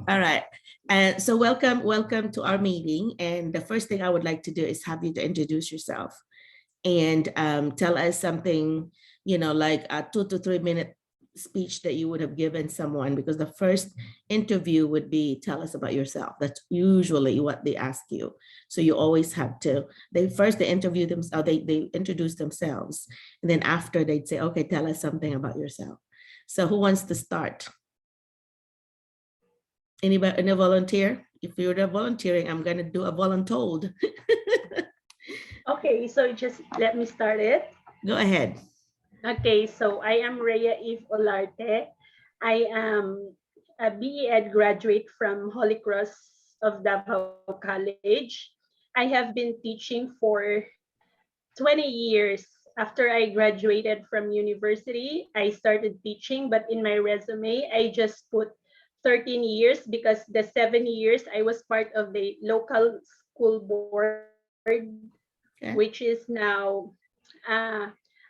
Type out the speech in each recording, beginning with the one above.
All right. And so welcome to our meeting. And the first thing I would like to do is have you to introduce yourself and tell us something, like a 2 to 3 minute speech that you would have given someone, because the first interview would be tell us about yourself. That's usually what they ask you. So you always have to, they interview themselves, they introduce themselves. And then after they'd say, okay, tell us something about yourself. So who wants to start? Anybody, any volunteer? If you're not volunteering, I'm gonna do a voluntold. Okay, so just let me start it. Go ahead. Okay, so I am Rhea Eve Olarte. I am a BE Ed graduate from Holy Cross of Davao College. I have been teaching for 20 years. After I graduated from university, I started teaching, but in my resume, I just put 13 years because the 7 years I was part of the local school board, Okay. which is now,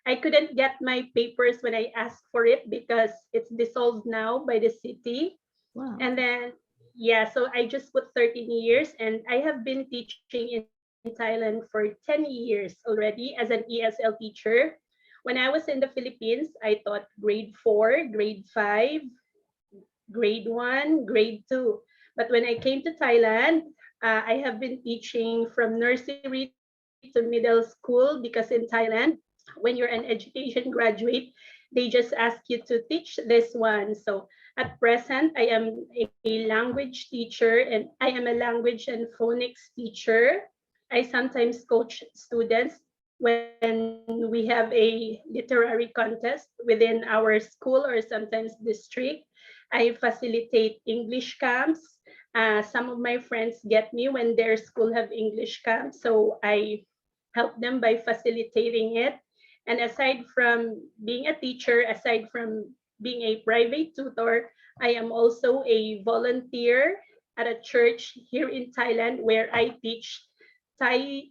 I couldn't get my papers when I asked for it because it's dissolved now by the city. Wow. And then, yeah, so I just put 13 years, and I have been teaching in Thailand for 10 years already as an ESL teacher. When I was in the Philippines, I taught grade 4, grade 5, grade 1, grade 2. But when I came to Thailand, I have been teaching from nursery to middle school because in Thailand, when you're an education graduate, they just ask you to teach this one. So at present, I am a language teacher, and I am a language and phonics teacher. I sometimes coach students when we have a literary contest within our school or sometimes district. I facilitate English camps. Some of my friends get me when their school have English camps, so I help them by facilitating it. And aside from being a teacher, aside from being a private tutor, I am also a volunteer at a church here in Thailand where I teach Thai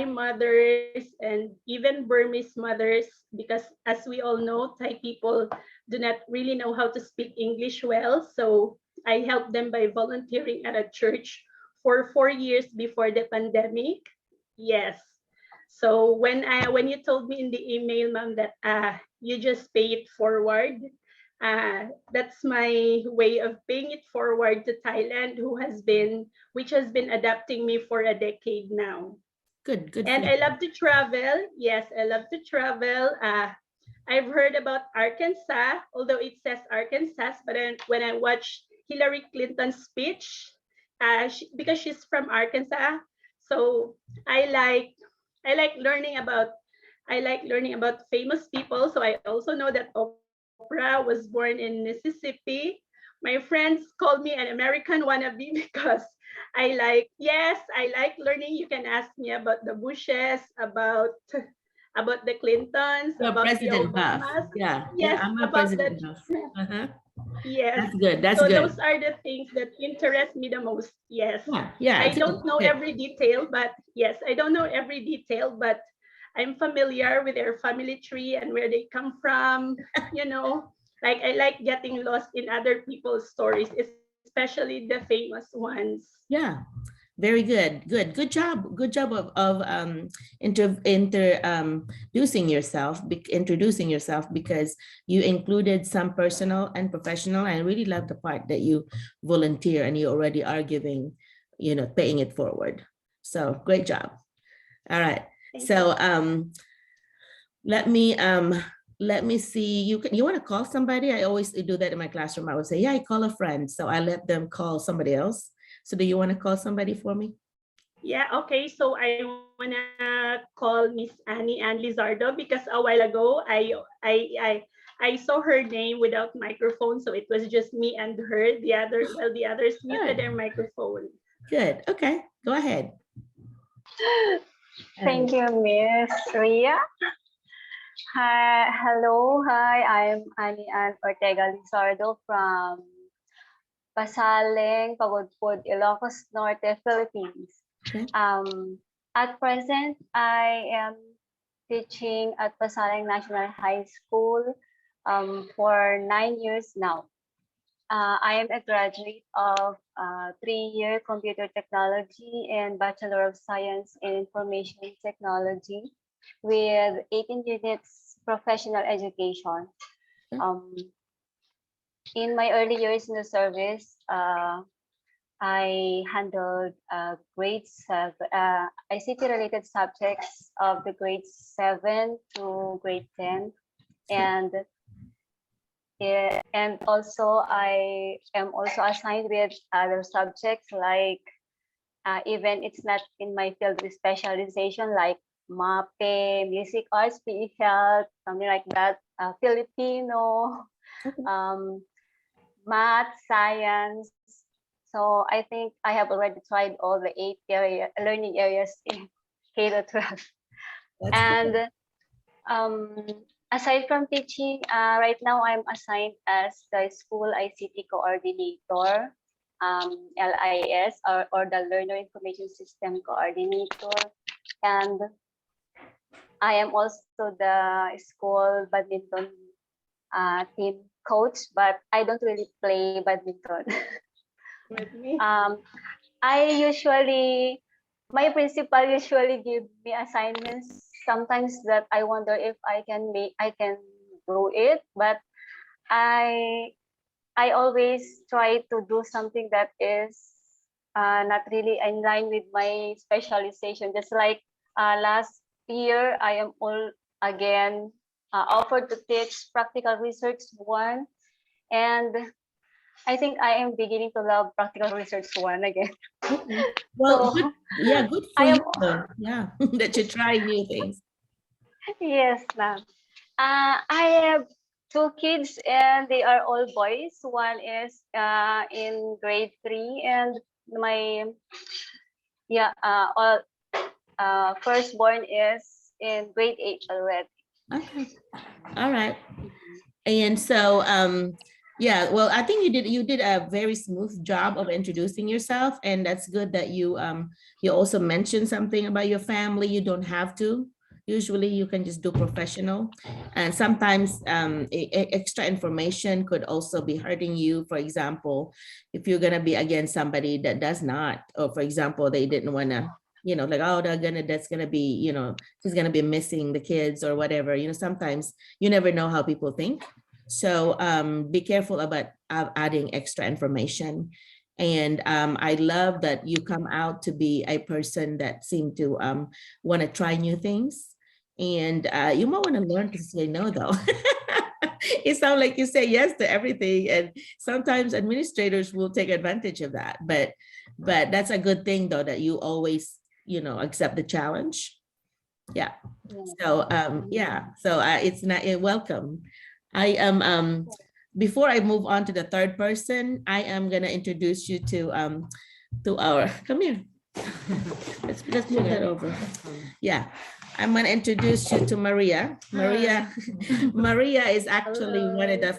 mothers and even Burmese mothers, because as we all know, Thai people do not really know how to speak English well. So I help them by volunteering at a church for 4 years before the pandemic. Yes. So when you told me in the email, ma'am, that you just pay it forward, that's my way of paying it forward to Thailand, which has been adapting me for a decade now. Good. And I love to travel. Yes, I love to travel. I've heard about Arkansas, although it says Arkansas, but then when I watched Hillary Clinton's speech, because she's from Arkansas, so I like I like learning about I like learning about famous people. So I also know that Oprah was born in Mississippi. My friends call me an American wannabe because I like learning. You can ask me about the Bushes, about the Clintons, You're about the President Buff. Obamas. Yeah. Yes, I'm a about President the Buff. Uh-huh. yes. That's good. That's So good. those are the things that interest me the most. Yes. Yeah. I It's good. don't know Good. every detail, but yes, I don't know every detail, but I'm familiar with their family tree and where they come from. You know, like I like getting lost in other people's stories, especially the famous ones. Yeah. Very good. Good job. Good job of introducing yourself, because you included some personal and professional. I really love the part that you volunteer and you already are giving, paying it forward. So great job. All right. So let me see. You want to call somebody? I always do that in my classroom. I would say, yeah, I call a friend. So I let them call somebody else. So do you want to call somebody for me? Yeah, okay. So I wanna call Miss Annie Lizardo because a while ago I saw her name without microphone, so it was just me and her. The others muted their microphone. Good. Okay. Go ahead. Thank you, Miss Ria. Hi, hello, hi. I'm Annie Ann Ortega Lizardo from Pasaling, Pagudpud, Ilocos Norte, Philippines. Okay. At present, I am teaching at Pasaling National High School for 9 years now. I am a graduate of 3-year computer technology and Bachelor of Science in Information Technology with 18 units professional education. In my early years in the service, I handled grade 7, ICT-related subjects of the grade 7 to grade 10, and also I am also assigned with other subjects like even it's not in my field of specialization, like MAPE, music arts, PE health, something like that, Filipino, math, science. So I think I have already tried all the 8 learning areas in K to 12. And aside from teaching, right now I'm assigned as the school ICT coordinator, LIS, or the Learner Information System coordinator. And I am also the school badminton team coach, but I don't really play badminton. My principal usually give me assignments sometimes that I wonder if I can do it, but I always try to do something that is not really in line with my specialization. Just like last year, I am again offered to teach practical research 1, and I think I am beginning to love practical research 1 again. Okay. Well, So, good for you. Yeah, that you try new things. Yes, ma'am. I have 2 kids and they are all boys. One is in grade 3 and my firstborn is in grade 8 already. Okay. All right. And so, yeah, well, I think you did a very smooth job of introducing yourself, and that's good that you also mentioned something about your family. You don't have to. Usually, you can just do professional, and sometimes extra information could also be hurting you. For example, if you're gonna be against somebody that does not, or for example, they didn't want to. Like, oh, that's gonna be, she's gonna be missing the kids or whatever. Sometimes you never know how people think. So be careful about adding extra information. And I love that you come out to be a person that seem to want to try new things. And you might want to learn to say no, though. It sounds like you say yes to everything. And sometimes administrators will take advantage of that. But that's a good thing, though, that you always, accept the challenge. Yeah. So so it's not welcome. I am before I move on to the third person, I am gonna introduce you to our come here. let's move that over. Yeah. I'm gonna introduce you to Maria. Maria is actually one of the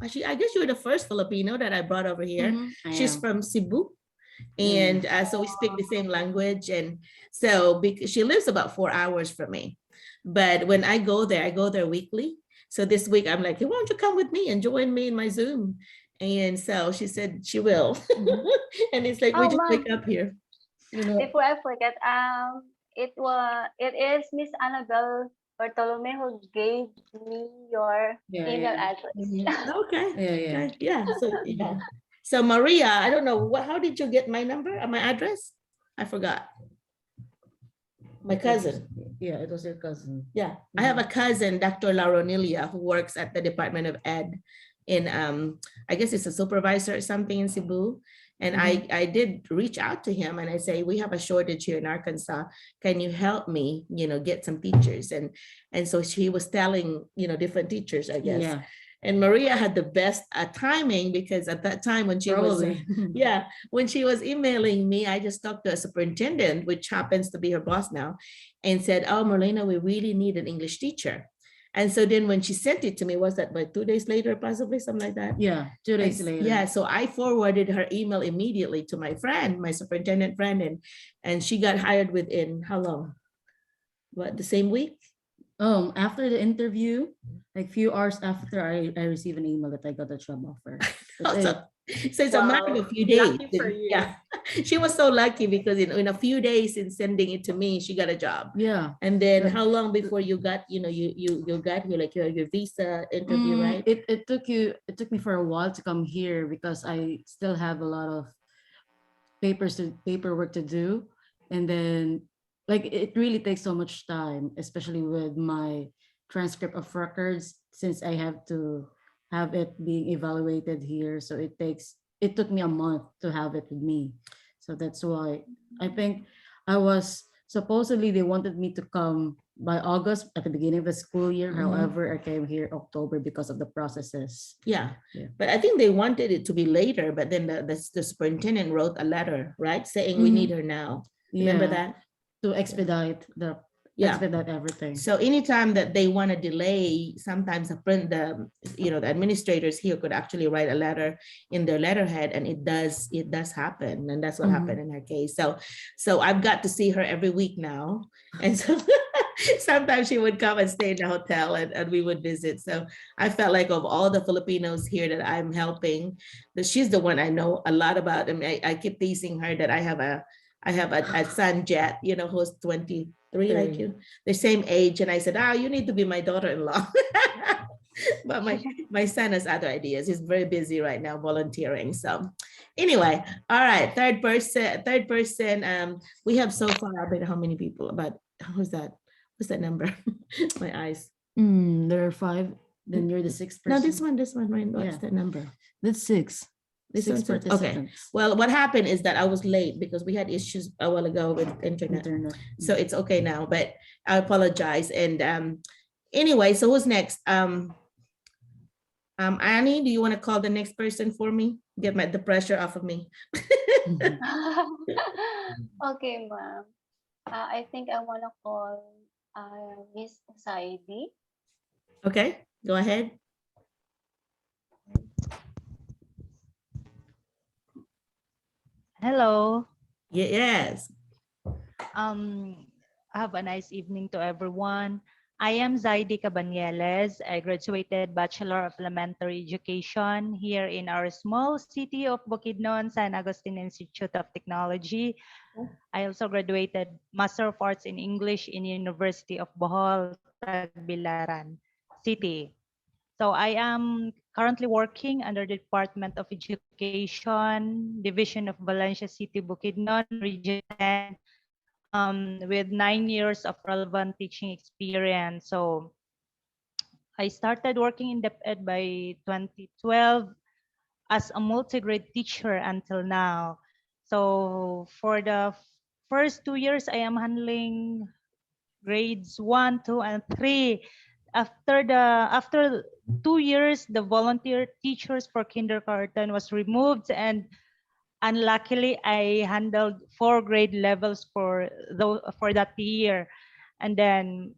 actually I guess you were the first Filipino that I brought over here. She's from Cebu. And so we speak the same language, and so because she lives about 4 hours from me, but when I go there weekly. So this week I'm like, hey, why don't you come with me and join me in my Zoom? And so she said she will. And it's like, we just wake up here. Before I forget, it is Miss Annabelle Bartolome who gave me your email address. Okay. Yeah. So Maria, I don't know how did you get my number, my address? I forgot. My cousin. Yeah, it was your cousin. Yeah, I have a cousin, Dr. Laronilia, who works at the Department of Ed in, I guess it's a supervisor or something in Cebu. And I did reach out to him and I say, we have a shortage here in Arkansas. Can you help me, get some teachers? And so she was telling, different teachers, I guess. Yeah. And Maria had the best timing, because at that time when she was, when she was emailing me, I just talked to a superintendent, which happens to be her boss now, and said, oh, Merlina, we really need an English teacher. And so then when she sent it to me, was that like 2 days later, possibly something like that? Yeah, 2 days later. Yeah, so I forwarded her email immediately to my friend, my superintendent friend, and she got hired within how long? What, the same week? After the interview, like few hours after, I received an email that I got a job offer. That's So, it. so it's a matter of Wow, a few days. lucky for you. Yeah, she was so lucky because in a few days in sending it to me, she got a job. Yeah. And then But- how long before you got, you got here, like your visa interview, right? It took me for a while to come here because I still have a lot of paperwork to do, and then like it really takes so much time, especially with my transcript of records, since I have to have it being evaluated here. So it took me a month to have it with me. So that's why I think I was supposedly they wanted me to come by August at the beginning of the school year. Mhm. However, I came here October because of the processes. Yeah. Yeah. But I think they wanted it to be later, but then the superintendent wrote a letter, right? Saying we need her now. Remember Yeah, that? to expedite Yeah. expedite everything. So anytime that they want to delay, sometimes the administrators here could actually write a letter in their letterhead, and it does happen, and that's what happened in her case. So I've got to see her every week now, and so sometimes she would come and stay in the hotel, and we would visit. So I felt like of all the Filipinos here that I'm helping, that she's the one I know a lot about. I mean, I keep teasing her that I have a son, Jet, who's 23 like you, the same age. And I said, you need to be my daughter-in-law. But my son has other ideas. He's very busy right now volunteering. So anyway, all right, third person. We have so far, I bet how many people, about, what's that number? My eyes. There are 5. Then you're the 6th person. No, this one, right? What's Yeah. the number? That's 6. This 6 one's okay. participants. Well, what happened is that I was late because we had issues a while ago with internet. So it's okay now, but I apologize. And anyway, so who's next? Annie, do you want to call the next person for me? Get the pressure off of me. Okay, ma'am. I think I want to call Miss Saidi. Okay, go ahead. Hello. Yes. Have a nice evening to everyone. I am Zaidi Cabanyeles. I graduated Bachelor of Elementary Education here in our small city of Bukidnon, San Agustin Institute of Technology. I also graduated Master of Arts in English in University of Bohol, Tagbilaran City. So I am currently working under the Department of Education, Division of Valencia City, Bukidnon, Region 10, with 9 years of relevant teaching experience. So I started working in DepEd by 2012 as a multi-grade teacher until now. So for the first 2 years, I am handling grades 1, 2, and 3. After 2 years, the volunteer teachers for kindergarten was removed, and unluckily I handled 4 grade levels for that year. And then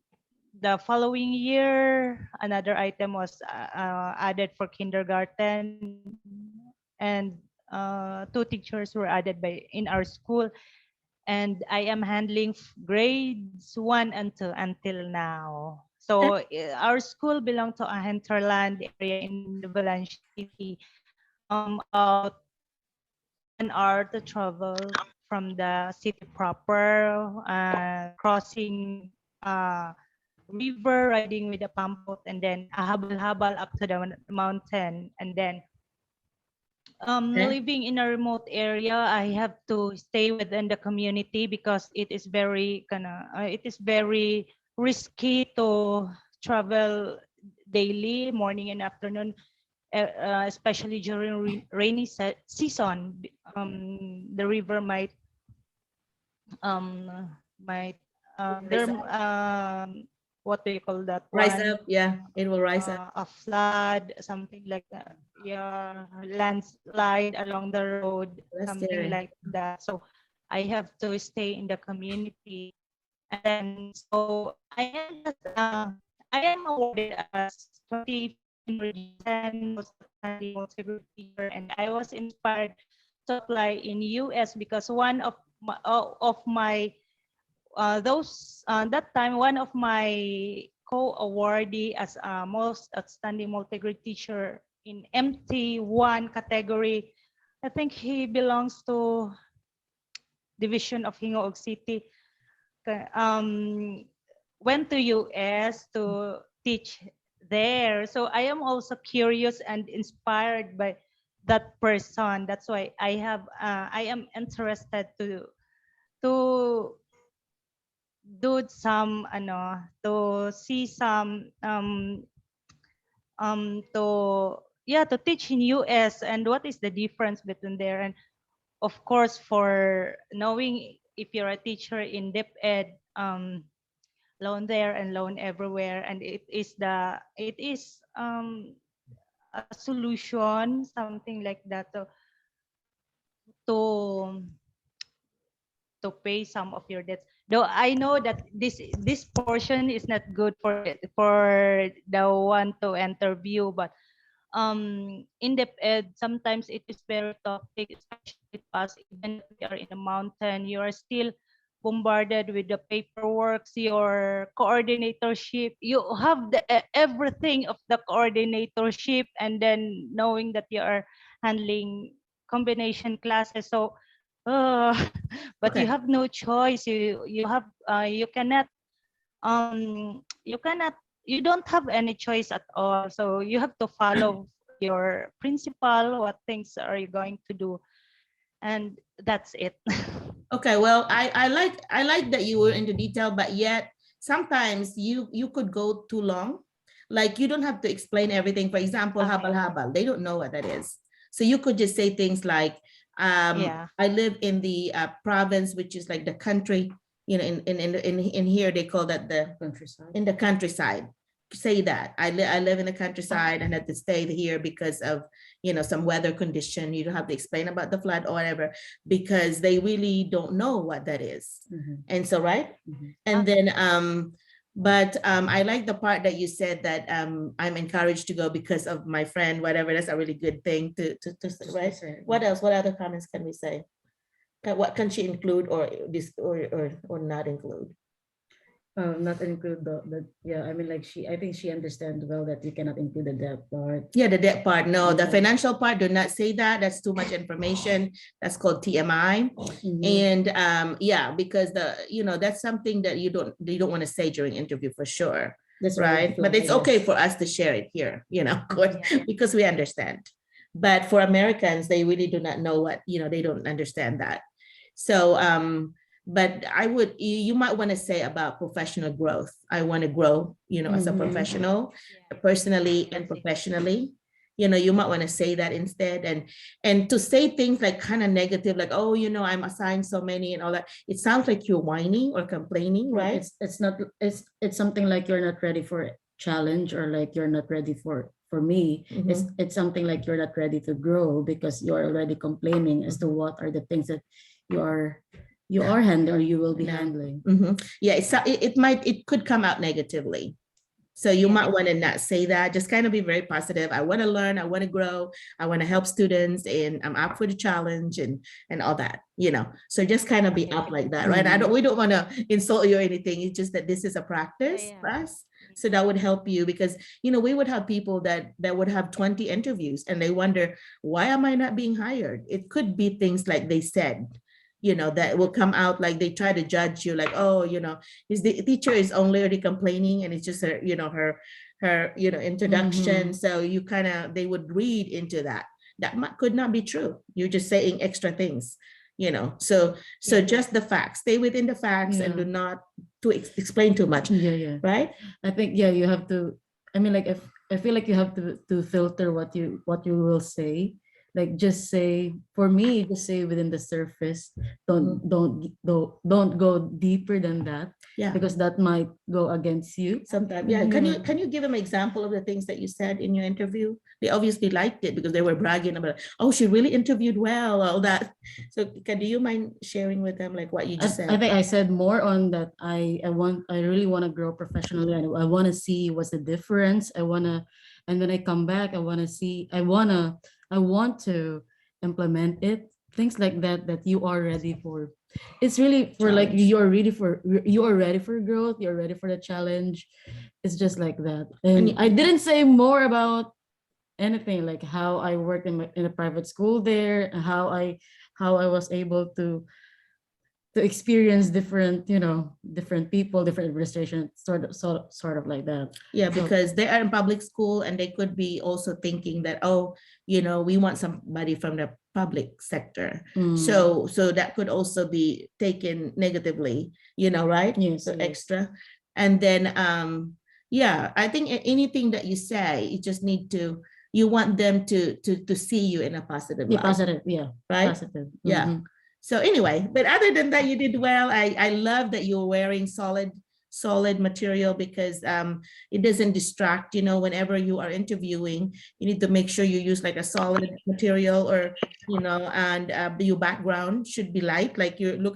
the following year, another item was added for kindergarten, and 2 teachers were added in our school. And I am handling grades 1 and 2 until now. So our school belongs to a hinterland area in the Valencia City, about 1 hour to travel from the city proper, crossing river, riding with a pampot, and then a habal-habal up to the mountain. And then living in a remote area, I have to stay within the community because it is very risky to travel daily, morning and afternoon, especially during rainy season. The river might there what do you call that Rise one? up, yeah, it will rise up. A flood, something like that. Yeah, landslide along the road, That's something scary. like that. So I have to stay in the community. And then, so I am awarded as 2015 Region most outstanding multi-group teacher, and I was inspired to apply in US because one of my that time, one of my co-awardee as most outstanding multi-grade teacher in MT1 category. I think he belongs to division of Hingoog City. Went to US to teach there. So I am also curious and inspired by that person. That's why I am interested to do some to see some to teach in US and what is the difference between there, and of course for knowing if you're a teacher in dep ed, loan there and loan everywhere, and it is a solution, something like that, to to pay some of your debts. Though I know that this portion is not good for the one to interview, but in dep ed sometimes it is very toxic, especially to us. Even if we are in a mountain, you are still bombarded with the paperwork, your coordinatorship. You have everything of the coordinatorship, and then knowing that you are handling combination classes. So but Okay. you have no choice. You have you cannot you don't have any choice at all. So you have to follow your principal, what things are you going to do, and that's it. Okay, well, I like that you were into detail, but yet sometimes you could go too long. Like you don't have to explain everything. For example, Okay. habal habal, they don't know what that is. So you could just say things like, Yeah. I live in the province, which is like the country, you know, in here they call that the Countryside. in the countryside. Say that I live in the countryside and had to stay here because of, you know, some weather condition. You don't have to explain about the flood or whatever, because they really don't know what that is. Mhm. And so, right. Mhm. And then I like the part that you said that I'm encouraged to go because of my friend, whatever. That's a really good thing to right. What else? What other comments can we say? What can she include or this or not include? Not include yeah, I mean, like I think she understands well that you cannot include the debt part. Yeah, the debt part. No, the Yeah. financial part, do not say that. That's too much information. That's called TMI. Mhm. And yeah, because that's something that you don't want to say during interview for sure. That's Right. But it's okay for us to share it here, Yeah. because we understand. But for Americans, they really do not know what, they don't understand that. So but you might want to say about professional growth. I want to grow, as a Mhm. professional, Yeah. personally and That's it. professionally. You might want to say that instead, and to say things like kind of negative, like, oh, I'm assigned so many and all that. It sounds like you're whining or complaining, right? It's not, it's something like you're not ready for a challenge, or like you're not ready for me. Mhm. It's something like you're not ready to grow because you're already complaining as to what are the things that you are handling or you will be No. handling. Mhm. Yeah, it could come out negatively. So you might want to not say that. Just kind of be very positive. I want to learn. I want to grow. I want to help students, and I'm up for the challenge and all that. So just kind of be up like that, right? We don't want to insult you or anything. It's just that this is a practice for us. So that would help you, because we would have people that would have 20 interviews and they wonder, why am I not being hired? It could be things like they said, that will come out, like they try to judge you, like, oh, is the teacher is only already complaining and it's just her, her introduction. Mhm. So they would read into that. That could not be true. You're just saying extra things, so just the facts. Stay within the facts and do not to explain too much. Yeah. Right. I think, yeah, you have to, I mean, like, if I feel like you have to filter what you will say. Like, just say, for me, just say within the surface. Don't go deeper than that. Yeah. Because that might go against you sometimes. Yeah. Can you give them an example of the things that you said in your interview? They obviously liked it because they were bragging about, oh, she really interviewed well, all that. So do you mind sharing with them like what you just said? I think I said more on that. I really want to grow professionally. I want to see what's the difference. And when I come back, I want to implement it. Things like that you are ready for. It's really for like Challenge. you are ready for growth. You're ready for the challenge. It's just like that. And And I didn't say more about anything, like how I worked in a private school there, and how I was able to experience different, different people, different administration, sort of like that. Yeah, So- because they are in public school and they could be also thinking that, oh, we want somebody from the public sector. Mm. So that could also be taken negatively, right? Yes, So yes. extra. And then, yeah, I think anything that you say, you want them to see you in a positive Yeah, light, positive. Yeah, right? positive. Yeah. Mhm. So anyway, but other than that, you did well. I love that you're wearing solid material, because it doesn't distract. Whenever you are interviewing, you need to make sure you use like a solid material, or and your background should be light. Like you look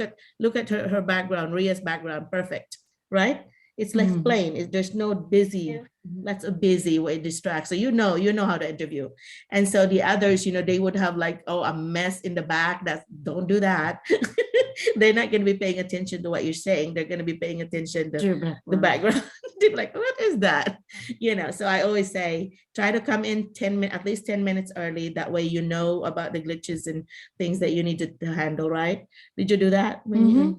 at her background, Ria's background, perfect, right? It's less Mhm. plain. There's no busy. Yeah. That's a busy way it distracts. So you know how to interview. And so the others, they would have like, oh, a mess in the back. Don't do that. They're not going to be paying attention to what you're saying. They're going to be paying attention to True the background. They're like, what is that? So I always say, try to come in 10 minutes, at least 10 minutes early. That way, about the glitches and things that you need to handle, right? Did you do that?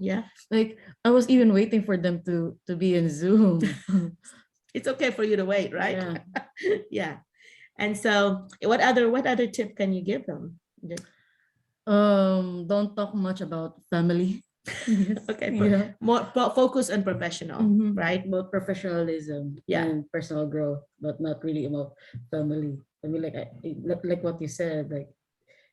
Yeah. Like I was even waiting for them to be in Zoom. It's okay for you to wait, right? Yeah. Yeah. And so what other tip can you give them? Don't talk much about family. Okay. Yeah. More focus on professional, Mhm. right? About professionalism, Yeah. and personal growth, but not really about family. I mean, like what you said, like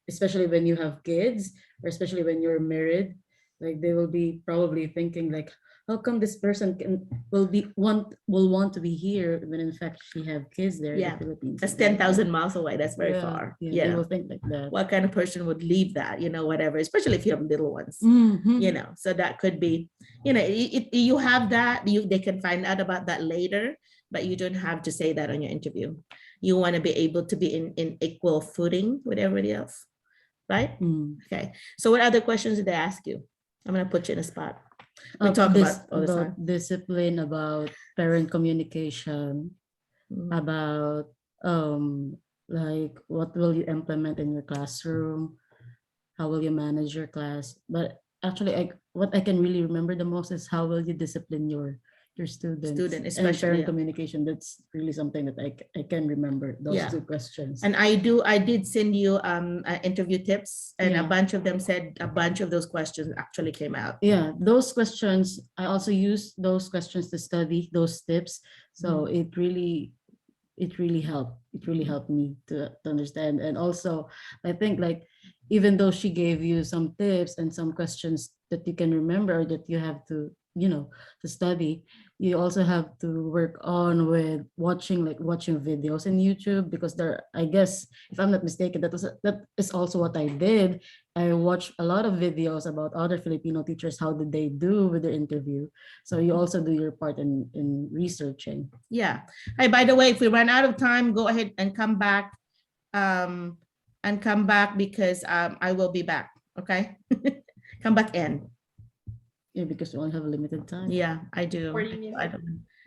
especially when you have kids, or especially when you're married, like they will be probably thinking like, how come this person will want to be here when in fact she have kids there Yeah. in the Philippines? That's 10,000 miles away. That's very far. Yeah, Yeah. they will think like that. What kind of person would leave that, whatever, especially if you have little ones, Mhm. so that could be, you have that, they can find out about that later, but you don't have to say that on your interview. You want to be able to be in equal footing with everybody else, right? Mm. Okay. So what other questions did they ask you? I'm going to put you in a spot. We talk about all the time. Discipline, about parent communication, Mhm. about like what will you implement in your classroom, how will you manage your class. But actually, what I can really remember the most is how will you discipline your students. Student, And especially, parent yeah. communication. That's really something that I can remember, those Yeah. two questions. And I did send you interview tips, and a Yeah. bunch of them said a bunch of those questions actually came out. Yeah, those questions, I also use those questions to study those tips. So it really helped. It really helped me to understand. And also, I think like, even though she gave you some tips and some questions that you can remember, or that you have to, to study, you also have to work on with watching videos in YouTube, because there, I guess, if I'm not mistaken, that is also what I did. I watched a lot of videos about other Filipino teachers, how did they do with their interview. So you also do your part in researching. Yeah. Hey, by the way, if we run out of time, go ahead and come back. Because I will be back. Okay. Come back in. Yeah, because we only have a limited time. Yeah, I do. 40 minutes.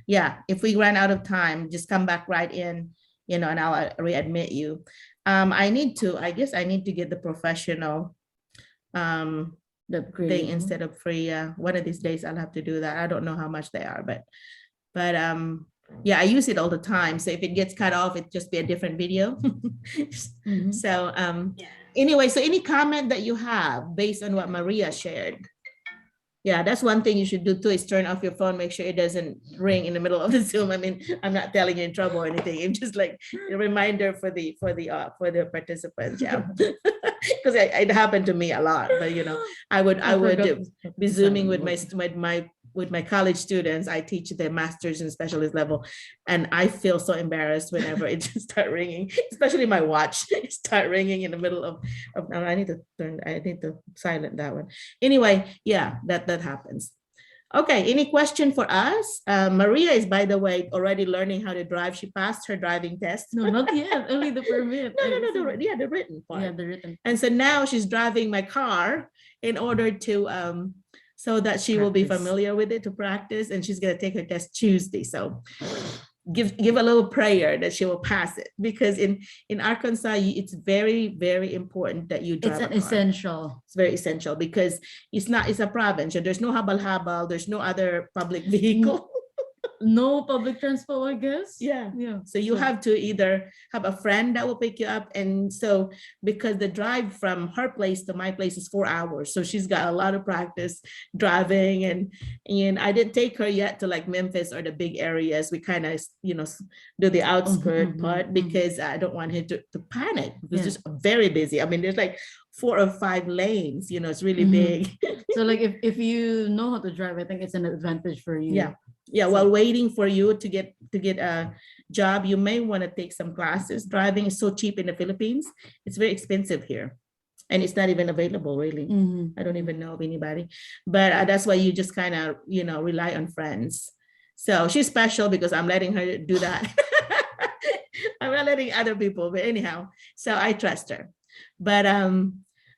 Yeah, if we run out of time, just come back right in, and I'll readmit you. I guess I need to get the professional The thing instead of free. One of these days I'll have to do that. I don't know how much they are, but yeah, I use it all the time. So if it gets cut off, it just be a different video. Mhm. So Yeah. anyway, so any comment that you have based on what Maria shared? Yeah, that's one thing you should do too, is turn off your phone, make sure it doesn't ring in the middle of the Zoom. I mean, I'm not telling you in trouble or anything. It's just like a reminder for the participants. Yeah, because it happened to me a lot. But I would be Zooming with my college students. I teach the master's and specialist level, and I feel so embarrassed whenever it just start ringing, especially my watch start ringing in the middle of I need to silent that one. Anyway, yeah, that happens. Okay, any question for us? Maria is, by the way, already learning how to drive. She passed her driving test. No, not yet. Only the permit. No, the written part. Yeah, the written. And so now she's driving my car in order to so that she will be Practice. familiar with it, to practice, and she's gonna take her test Tuesday. So give a little prayer that she will pass it, because in Arkansas, it's very, very important that you drive It's a an car. essential. It's very essential because it's a province. There's no habal-habal. There's no other public vehicle. No public transport, I guess. Yeah. Yeah. So you have to either have a friend that will pick you up. And so because the drive from her place to my place is 4 hours. So she's got a lot of practice driving, and I didn't take her yet to like Memphis or the big areas. We kind of, do the outskirt part because I don't want her to panic because it's very busy. I mean, there's like 4 or 5 lanes, it's really big. So like if you know how to drive, I think it's an advantage for you. Yeah. Yeah, while waiting for you to get a job, you may want to take some classes. Driving is so cheap in the Philippines. It's very expensive here. And it's not even available, really. I don't even know of anybody. But that's why you just kind of, rely on friends. So she's special because I'm letting her do that. I'm not letting other people, but anyhow, so I trust her. But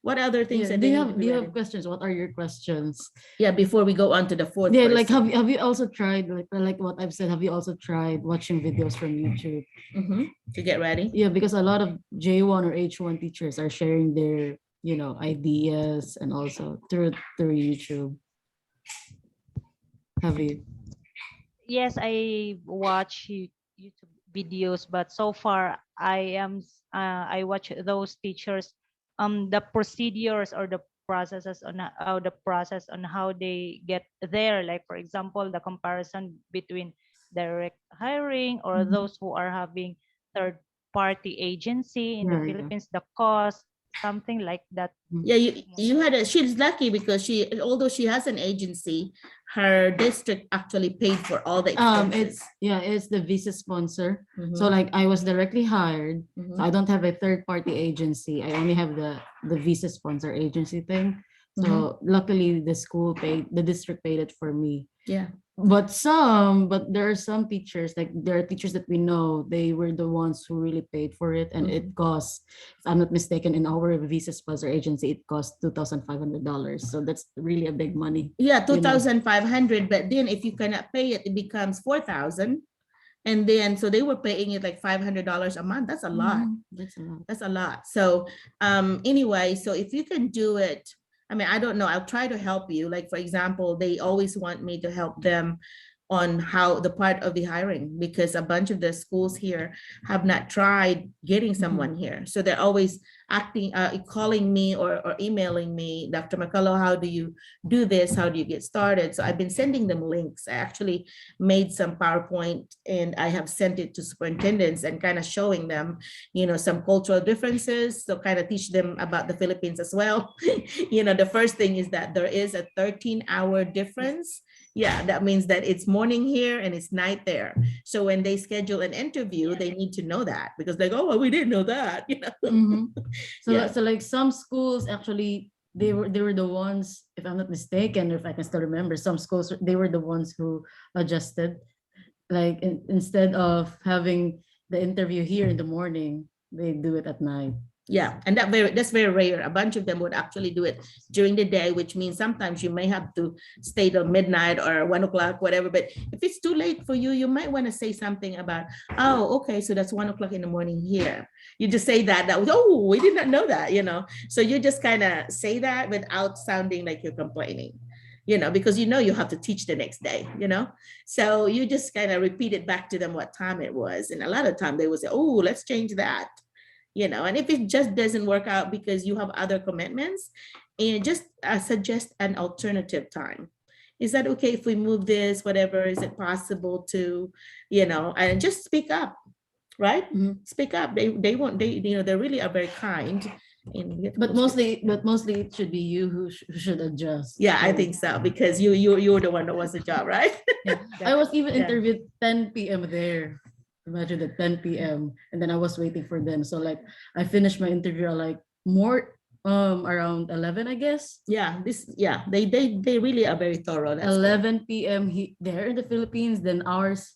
what other things Do you have questions? What are your questions? Yeah, before we go on to the fourth. Yeah, like have you also tried like what I've said? Have you also tried watching videos from YouTube to get ready? Yeah, because a lot of J1 or H1 teachers are sharing their ideas and also through YouTube. Have you? Yes, I watch YouTube videos, but so far I watch those teachers, the procedures or the processes on how they get there. Like for example, the comparison between direct hiring or those who are having third party agency in the Philippines, the cost, something like that. Yeah, she's lucky because although she has an agency, her district actually paid for all the expenses. It's the visa sponsor. So like I was directly hired. So I don't have a third party agency. I only have the visa sponsor agency thing. So luckily the district paid it for me. Yeah. But there are some teachers, like there are teachers that we know, they were the ones who really paid for it, and it costs, if I'm not mistaken, in our visa sponsor agency, it costs $2,500. So that's really a big money. Yeah, 2,500. But then if you cannot pay it, it becomes 4,000. And then so they were paying it like $500 a month. That's a lot. That's a lot. So anyway, so if you can do it. I mean, I don't know. I'll try to help you. Like, for example, they always want me to help them on how the part of the hiring, because a bunch of the schools here have not tried getting someone here. So they're always calling me or emailing me, Dr. McCullough, how do you do this? How do you get started? So I've been sending them links. I actually made some PowerPoint and I have sent it to superintendents and kind of showing them, some cultural differences. So kind of teach them about the Philippines as well. The first thing is that there is a 13-hour difference. Yeah, that means that it's morning here and it's night there. So when they schedule an interview, they need to know that, because they go, well, we didn't know that. So like some schools actually, they were the ones, if I'm not mistaken, if I can still remember, some schools, they were the ones who adjusted. Like instead of having the interview here in the morning, they do it at night. Yeah, and that's very rare. A bunch of them would actually do it during the day, which means sometimes you may have to stay till midnight or 1 o'clock, whatever. But if it's too late for you, you might want to say something about, oh, okay, so that's 1 o'clock in the morning here. You just say that was, oh, we did not know that, So you just kind of say that without sounding like you're complaining, because you have to teach the next day, So you just kind of repeat it back to them what time it was. And a lot of time they will say, oh, let's change that. And if it just doesn't work out because you have other commitments, and just suggest an alternative time. Is that okay if we move this, whatever, is it possible to, and just speak up, right? Speak up. They really are very kind. But mostly it should be you who should adjust. Yeah, I think so, because you're the one that wants the job, right? Yeah. I was even interviewed 10 p.m. there. Imagine at 10 p.m. and then I was waiting for them. So like I finished my interview like more around 11, I guess. Yeah, they really are very thorough. That's 11 p.m. there in the Philippines. Then ours,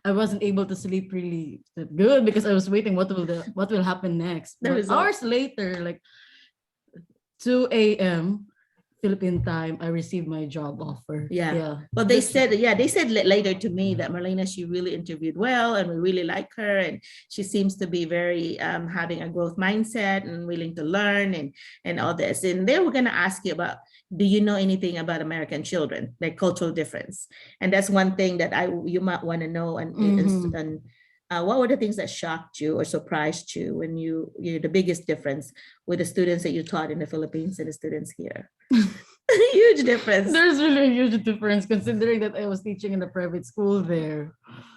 I wasn't able to sleep really good because I was waiting what will happen next. But hours later, like 2 a.m. Philippine time, I received my job offer. Yeah. Well, they said later to me that Merlina, she really interviewed well and we really like her. And she seems to be very having a growth mindset and willing to learn and all this. And they were going to ask you about, do you know anything about American children, like cultural difference? And that's one thing that you might want to know. And what were the things that shocked you or surprised you when you the biggest difference with the students that you taught in the Philippines and the students here? Huge difference. There's really a huge difference considering that I was teaching in a private school there.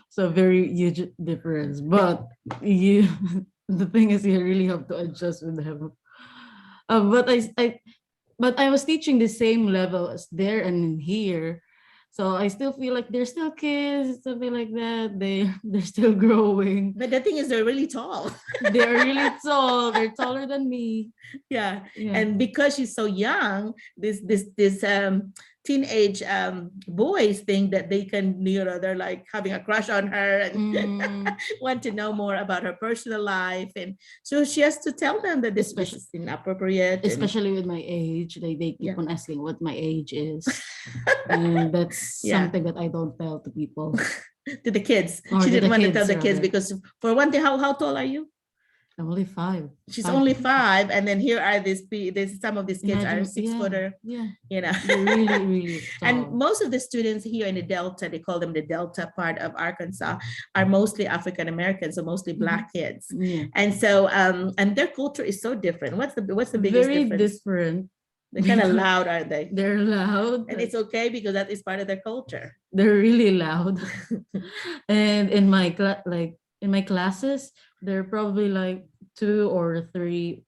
So very huge difference. But you the thing is you really have to adjust with them. But I was teaching the same level as there and in here. So I still feel like they're still kids, something like that. They're still growing. But the thing is, they're really tall. They're really tall. They're taller than me. Yeah. And because she's so young, this teenage boys think that they can, they're like having a crush on her and want to know more about her personal life. And so she has to tell them that this is inappropriate. Especially with my age, they keep on asking what my age is. And that's something that I don't tell to people. To the kids. Or she didn't want to kids, tell the kids rather. because for one thing, how tall are you? I'm only 5. She's only 5, and then here are some of these kids are Imagine, 6 footer. Yeah. You know. They're really, really tall. And most of the students here in the Delta, they call them the Delta part of Arkansas, are mostly African Americans, so mostly Black kids. Yeah. And so, and their culture is so different. What's the biggest Very difference? different. They're kind of loud, aren't they? They're loud. And it's okay because that is part of their culture. They're really loud. And in my classes, they're probably like 2 or 3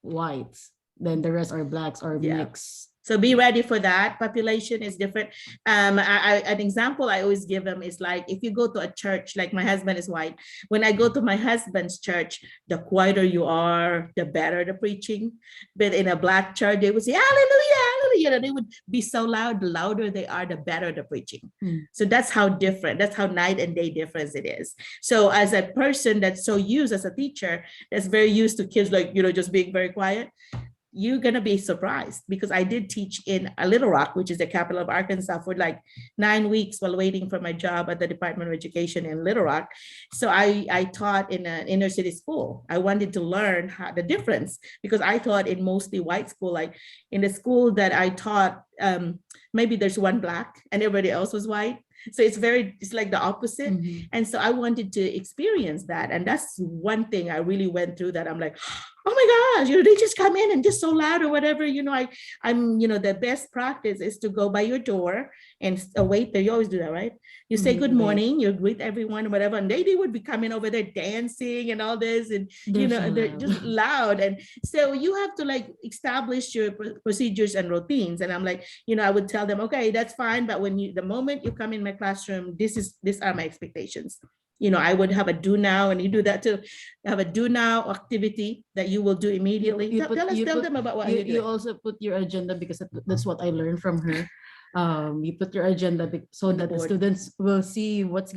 whites. Then the rest are blacks or mixed. So be ready for that. Population is different. An example I always give them is like, if you go to a church, like my husband is white. When I go to my husband's church, the quieter you are, the better the preaching. But in a Black church, they would say, hallelujah, hallelujah. They would be so loud, the louder they are, the better the preaching. So that's how different, that's how night and day difference it is. So as a person that's so used as a teacher, that's very used to kids like, just being very quiet, you're going to be surprised because I did teach in Little Rock, which is the capital of Arkansas, for like 9 weeks while waiting for my job at the Department of Education in Little Rock. So I taught in an inner city school. I wanted to learn the difference because I taught in mostly white school. Like in the school that I taught, maybe there's one Black and everybody else was white. So it's like the opposite. And so I wanted to experience that. And that's one thing I really went through that I'm like, oh my gosh, they just come in and just so loud or whatever, I'm the best practice is to go by your door and wait there. You always do that, right? You say good morning, you greet everyone or whatever. And they would be coming over there dancing and all this. And, they're just loud. And so you have to like establish your procedures and routines. And I'm like, I would tell them, okay, that's fine. But the moment you come in my classroom, these are my expectations. I would have a do now, and you do that too. Have a do now activity that you will do immediately. Tell them about what you also put your agenda because that's what I learned from her. You put your agenda so that the students will see what's